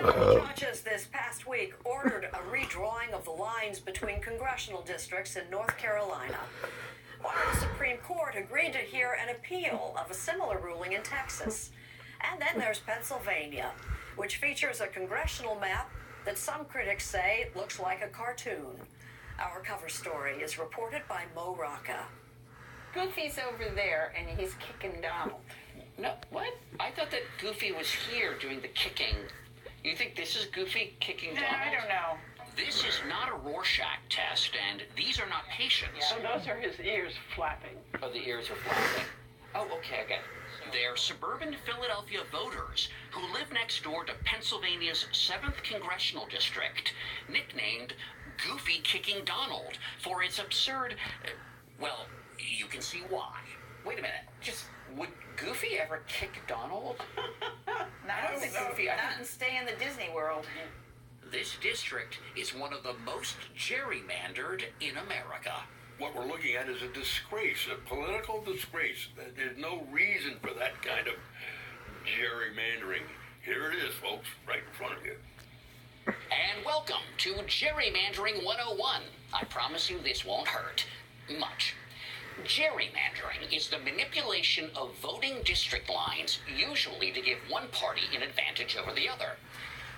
Federal judges this past week ordered a redrawing of the lines between congressional districts in North Carolina, while the Supreme Court agreed to hear an appeal of a similar ruling in Texas. And then there's Pennsylvania, which features a congressional map that some critics say looks like a cartoon. Our cover story is reported by Mo Rocca. Goofy's over there, and he's kicking Donald. No, what? I thought that Goofy was here doing the kicking. You think this is Goofy kicking Donald? I don't know. This is not a Rorschach test, and these are not patients. So those are his ears flapping. Oh, the ears are flapping. Oh, okay, I get it. They're suburban Philadelphia voters who live next door to Pennsylvania's 7th Congressional District, nicknamed Goofy Kicking Donald for its absurd... well, you can see why. Wait a minute. Would Goofy ever kick Donald? I don't think Goofy... Not and stay in the Disney World. This district is one of the most gerrymandered in America. What we're looking at is a disgrace, a political disgrace. There's no reason for that kind of gerrymandering. Here it is, folks, right in front of you. And welcome to Gerrymandering 101. I promise you this won't hurt much. Gerrymandering is the manipulation of voting district lines, usually to give one party an advantage over the other.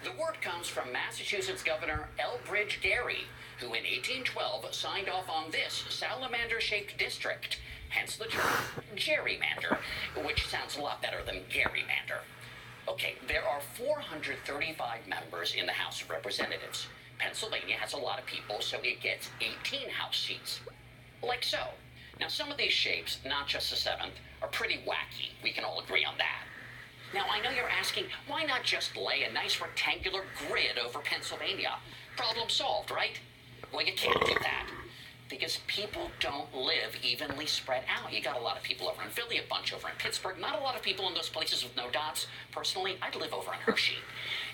The word comes from Massachusetts Governor Elbridge Gerry, who in 1812 signed off on this salamander-shaped district, hence the term gerrymander, which sounds a lot better than gerrymander. Okay, there are 435 members in the House of Representatives. Pennsylvania has a lot of people, so it gets 18 House seats. Like so. Now, some of these shapes, not just the 7th, are pretty wacky. We can all agree on that. Now, I know you're asking, why not just lay a nice rectangular grid over Pennsylvania? Problem solved, right? Well, you can't do that, because people don't live evenly spread out. You got a lot of people over in Philly, a bunch over in Pittsburgh, not a lot of people in those places with no dots. Personally, I'd live over in Hershey.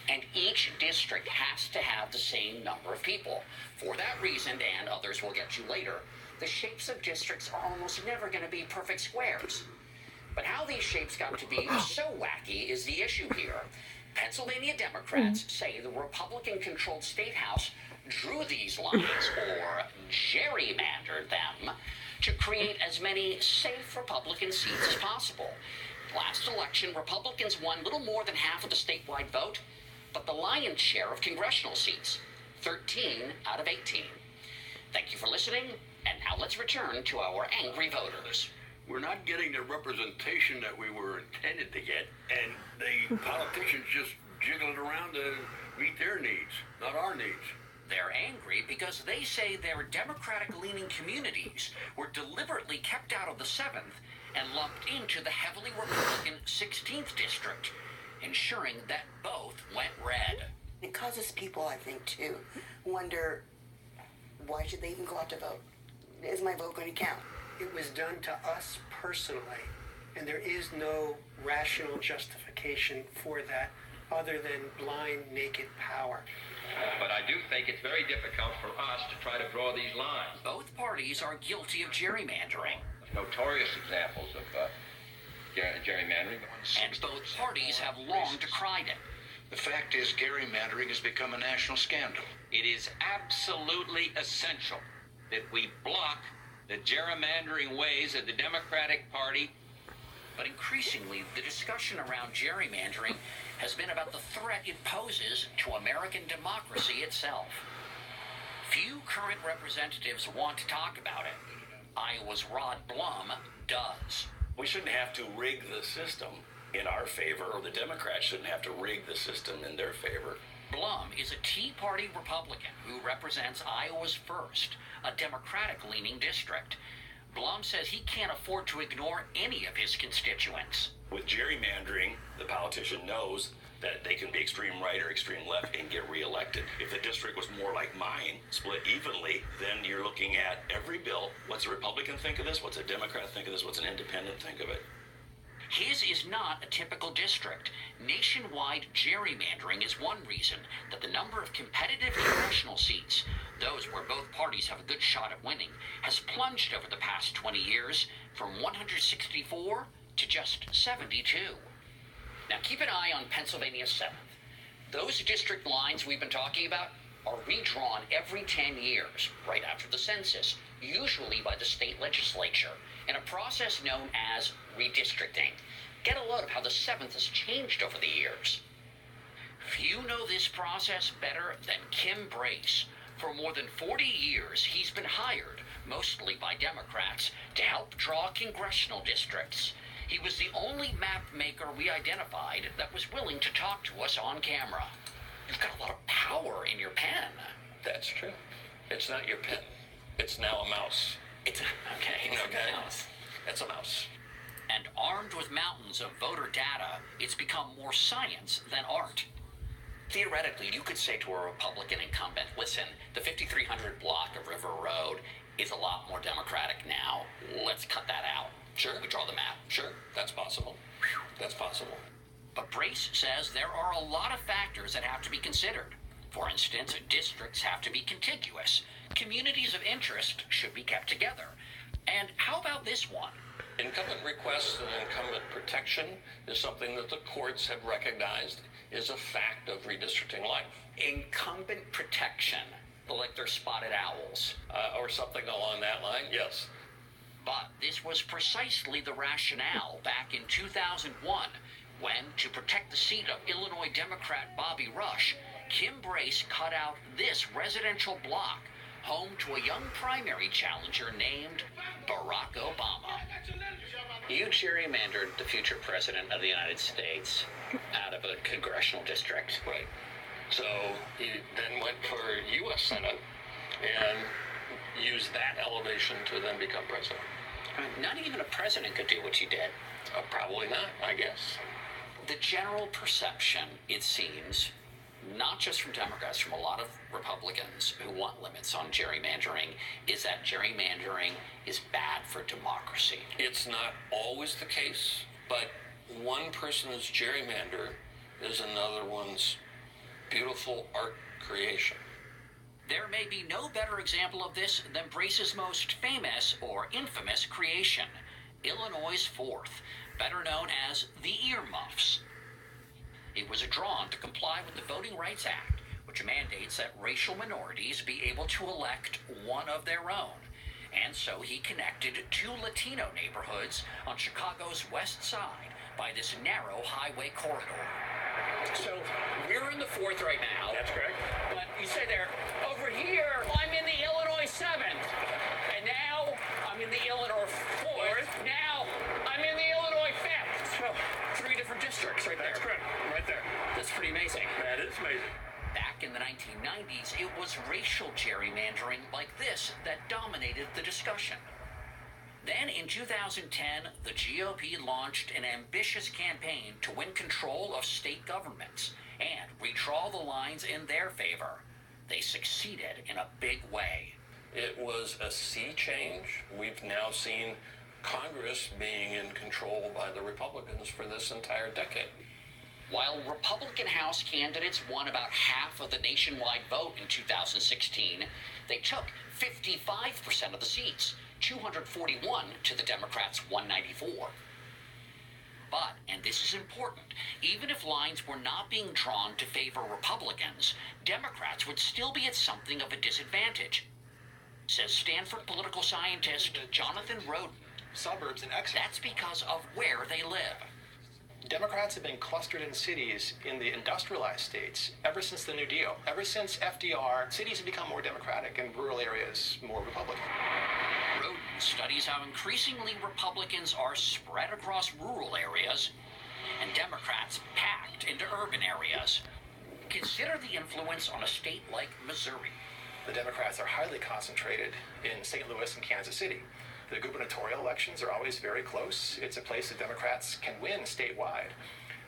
And each district has to have the same number of people. For that reason, and others we'll get to later, the shapes of districts are almost never going to be perfect squares. But how these shapes got to be so wacky is the issue here. Pennsylvania Democrats say the Republican-controlled state house drew these lines, or gerrymandered them, to create as many safe Republican seats as possible. Last election, Republicans won little more than half of the statewide vote, but the lion's share of congressional seats, 13 out of 18. Thank you for listening, and now let's return to our angry voters. We're not getting the representation that we were intended to get, and the politicians just jiggle it around to meet their needs, not our needs. They're angry because they say their Democratic-leaning communities were deliberately kept out of the 7th and lumped into the heavily Republican 16th district, ensuring that both went red. It causes people, I think, to wonder, why should they even go out to vote? Is my vote going to count? It was done to us personally, and there is no rational justification for that other than blind, naked power. But I do think it's very difficult for us to try to draw these lines. Both parties are guilty of gerrymandering. Notorious examples of gerrymandering. And both parties have long decried it. The fact is, gerrymandering has become a national scandal. It is absolutely essential that we block the gerrymandering ways of the Democratic Party. But increasingly, the discussion around gerrymandering has been about the threat it poses to American democracy itself. Few current representatives want to talk about it. Iowa's Rod Blum does. We shouldn't have to rig the system in our favor, or the Democrats shouldn't have to rig the system in their favor. Blum is a Tea Party Republican who represents Iowa's 1st, a Democratic-leaning district. Blum says he can't afford to ignore any of his constituents. With gerrymandering, the politician knows that they can be extreme right or extreme left and get reelected. If the district was more like mine, split evenly, then you're looking at every bill. What's a Republican think of this? What's a Democrat think of this? What's an independent think of it? His is not a typical district. Nationwide gerrymandering is one reason that the number of competitive congressional seats, those where both parties have a good shot at winning, has plunged over the past 20 years from 164 to just 72. Now keep an eye on Pennsylvania's 7th. Those district lines we've been talking about are redrawn every 10 years, right after the census, usually by the state legislature, in a process known as redistricting. Get a load of how the 7th has changed over the years. Few know this process better than Kim Brace. For more than 40 years, he's been hired, mostly by Democrats, to help draw congressional districts. He was the only map maker we identified that was willing to talk to us on camera. You've got a lot of power in your pen. That's true. It's not your pen. It's now a mouse. It's a mouse. It's a mouse. And armed with mountains of voter data, it's become more science than art. Theoretically, you could say to a Republican incumbent, listen, the 5300 block of River Road is a lot more Democratic now. Let's cut that out. Sure. We draw the map. Sure, that's possible. That's possible. But Brace says there are a lot of factors that have to be considered. For instance, districts have to be contiguous. Communities of interest should be kept together. And how about this one? Incumbent requests and incumbent protection is something that the courts have recognized is a fact of redistricting life. Incumbent protection, like they're spotted owls. Or something along that line, yes. But this was precisely the rationale back in 2001, when, to protect the seat of Illinois Democrat Bobby Rush, Kim Brace cut out this residential block, home to a young primary challenger named Barack Obama. You gerrymandered the future president of the United States out of a congressional district. Right. So he then went for U.S. Senate and used that elevation to then become president. Not even a president could do what you did. Probably not, I guess. The general perception, it seems, not just from Democrats, from a lot of Republicans who want limits on gerrymandering, is that gerrymandering is bad for democracy. It's not always the case, but one person's gerrymander is another one's beautiful art creation. There may be no better example of this than Brace's most famous or infamous creation, Illinois' 4th, better known as the earmuffs. It was drawn to comply with the Voting Rights Act, which mandates that racial minorities be able to elect one of their own. And so he connected 2 Latino neighborhoods on Chicago's west side by this narrow highway corridor. So we're in the 4th right now. That's correct. But you say there, over here, I'm in the Illinois 7th. And now I'm in the Illinois 4th. Now I'm in the Illinois 5th. So 3 different districts right there. That's correct. Right there. That's pretty amazing. That is amazing. Back in the 1990s, it was racial gerrymandering like this that dominated the discussion. Then in 2010, the GOP launched an ambitious campaign to win control of state governments and redraw the lines in their favor. They succeeded in a big way. It was a sea change. We've now seen Congress being in control by the Republicans for this entire decade. While Republican House candidates won about half of the nationwide vote in 2016, they took 55% of the seats, 241 to the Democrats' 194. But, and this is important, even if lines were not being drawn to favor Republicans, Democrats would still be at something of a disadvantage, says Stanford political scientist Jonathan Roden. Suburbs and exits. That's because of where they live. Democrats have been clustered in cities in the industrialized states ever since the New Deal. Ever since FDR, cities have become more Democratic and rural areas more Republican. Roden studies how increasingly Republicans are spread across rural areas and Democrats packed into urban areas. Consider the influence on a state like Missouri. The Democrats are highly concentrated in St. Louis and Kansas City. The gubernatorial elections are always very close. It's a place that Democrats can win statewide.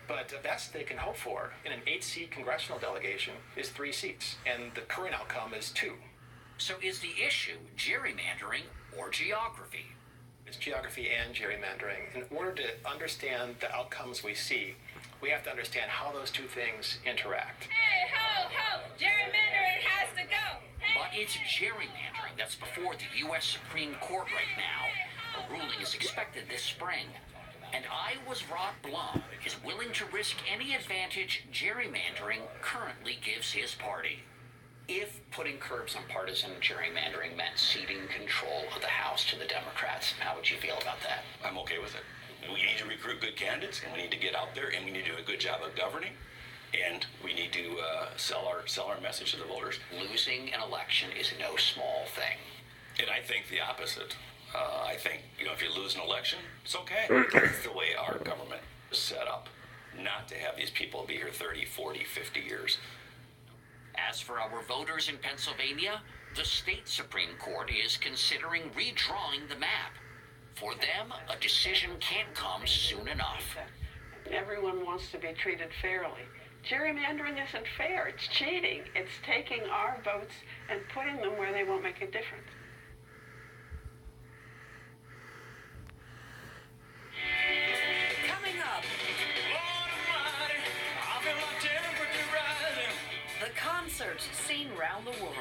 But the best they can hope for in an 8-seat congressional delegation is 3 seats, and the current outcome is 2. So is the issue gerrymandering or geography? It's geography and gerrymandering. In order to understand the outcomes we see, we have to understand how those 2 things interact. Hey, ho, ho! Gerrymandering has to go! But it's gerrymandering that's before the U.S. Supreme Court right now. A ruling is expected this spring. And Iowa's Rod Blum is willing to risk any advantage gerrymandering currently gives his party. If putting curbs on partisan gerrymandering meant ceding control of the House to the Democrats, how would you feel about that? I'm okay with it. We need to recruit good candidates, and we need to get out there, and we need to do a good job of governing, and we need to sell our message to the voters. Losing an election is no small thing. And I think the opposite. I think, if you lose an election, it's okay. It's the way our government is set up, not to have these people be here 30, 40, 50 years. As for our voters in Pennsylvania, the state Supreme Court is considering redrawing the map. For them, a decision can't come soon enough. Everyone wants to be treated fairly. Gerrymandering isn't fair. It's cheating. It's taking our votes and putting them where they won't make a difference. Coming up, the concerts seen round the world.